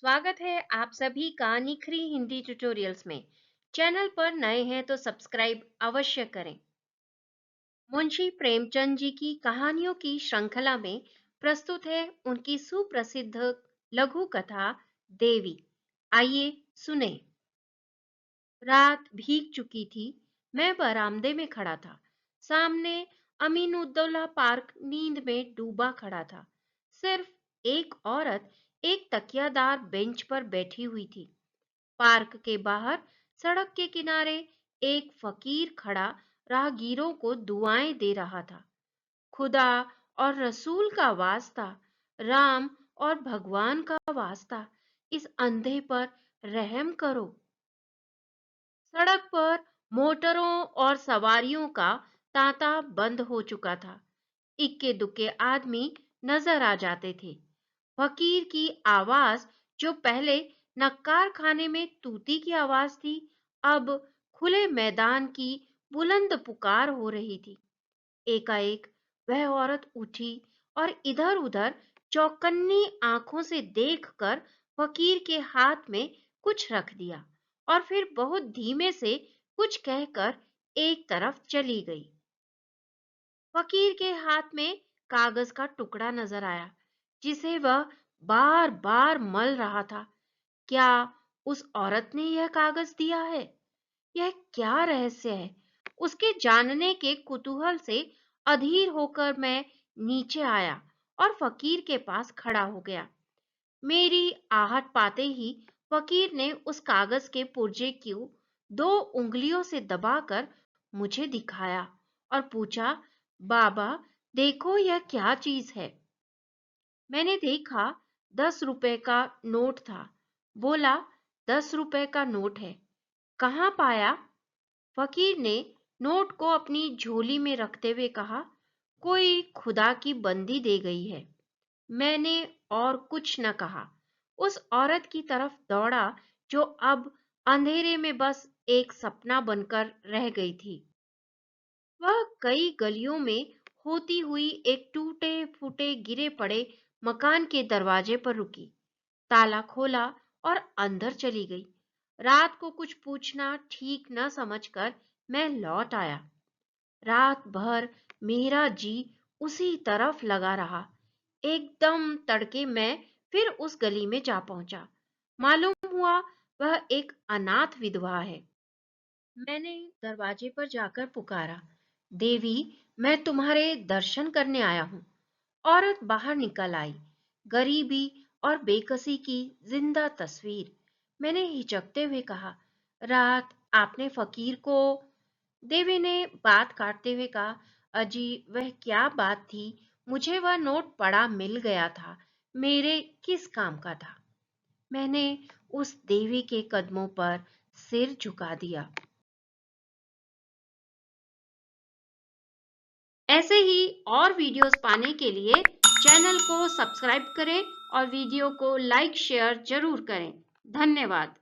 स्वागत है आप सभी का निखरी हिंदी ट्यूटोरियल्स में। चैनल पर नए हैं तो सब्सक्राइब अवश्य करें। मुंशी प्रेमचंद जी की कहानियों की श्रृंखला में प्रस्तुत है उनकी सुप्रसिद्ध लघु कथा देवी। आइए सुने। रात भीग चुकी थी। मैं बरामदे में खड़ा था। सामने अमीनुद्दौला पार्क नींद में डूबा खड़ा था। सिर्फ एक औरत एक तकियादार बेंच पर बैठी हुई थी। पार्क के बाहर सड़क के किनारे एक फकीर खड़ा राहगीरों को दुआएं दे रहा था। खुदा और रसूल का वास्ता, राम और भगवान का वास्ता, इस अंधे पर रहम करो। सड़क पर मोटरों और सवारियों का तांता बंद हो चुका था। इक्के दुक्के आदमी नजर आ जाते थे। फकीर की आवाज, जो पहले नक्कार खाने में तूती की आवाज थी, अब खुले मैदान की बुलंद पुकार हो रही थी। एकाएक वह औरत उठी और इधर-उधर चौकन्नी आंखों से देखकर फकीर के हाथ में कुछ रख दिया और फिर बहुत धीमे से कुछ कहकर एक तरफ चली गई। फकीर के हाथ में कागज का टुकड़ा नजर आया, जिसे वह बार बार मल रहा था। क्या उस औरत ने यह कागज दिया है? यह क्या रहस्य है? उसके जानने के कुतूहल से अधीर होकर मैं नीचे आया और फकीर के पास खड़ा हो गया। मेरी आहट पाते ही फकीर ने उस कागज के पुर्जे को दो उंगलियों से दबाकर मुझे दिखाया और पूछा, बाबा, देखो यह क्या चीज है। मैंने देखा, 10 रुपए का नोट था। बोला, 10 रुपए का नोट है। कहाँ पाया? फकीर ने नोट को अपनी झोली में रखते हुए कहा, कोई खुदा की बंदी दे गई है। मैंने और कुछ न कहा। उस औरत की तरफ दौड़ा, जो अब अंधेरे में बस एक सपना बनकर रह गई थी। वह कई गलियों में होती हुई एक टूटे फूटे गिरे पड़े मकान के दरवाजे पर रुकी, ताला खोला और अंदर चली गई। रात को कुछ पूछना ठीक न समझकर मैं लौट आया। रात भर मेरा जी उसी तरफ लगा रहा। एकदम तड़के मैं फिर उस गली में जा पहुंचा। मालूम हुआ वह एक अनाथ विधवा है। मैंने दरवाजे पर जाकर पुकारा, देवी, मैं तुम्हारे दर्शन करने आया हूँ। औरत बाहर निकल आई, गरीबी और बेकसी की जिंदा तस्वीर। मैंने हिचकते हुए कहा, रात आपने फकीर को। देवी ने बात काटते हुए कहा, अजी, वह क्या बात थी। मुझे वह नोट पड़ा मिल गया था। मेरे किस काम का था। मैंने उस देवी के कदमों पर सिर झुका दिया। ऐसे ही और वीडियोस पाने के लिए चैनल को सब्सक्राइब करें और वीडियो को लाइक शेयर जरूर करें। धन्यवाद।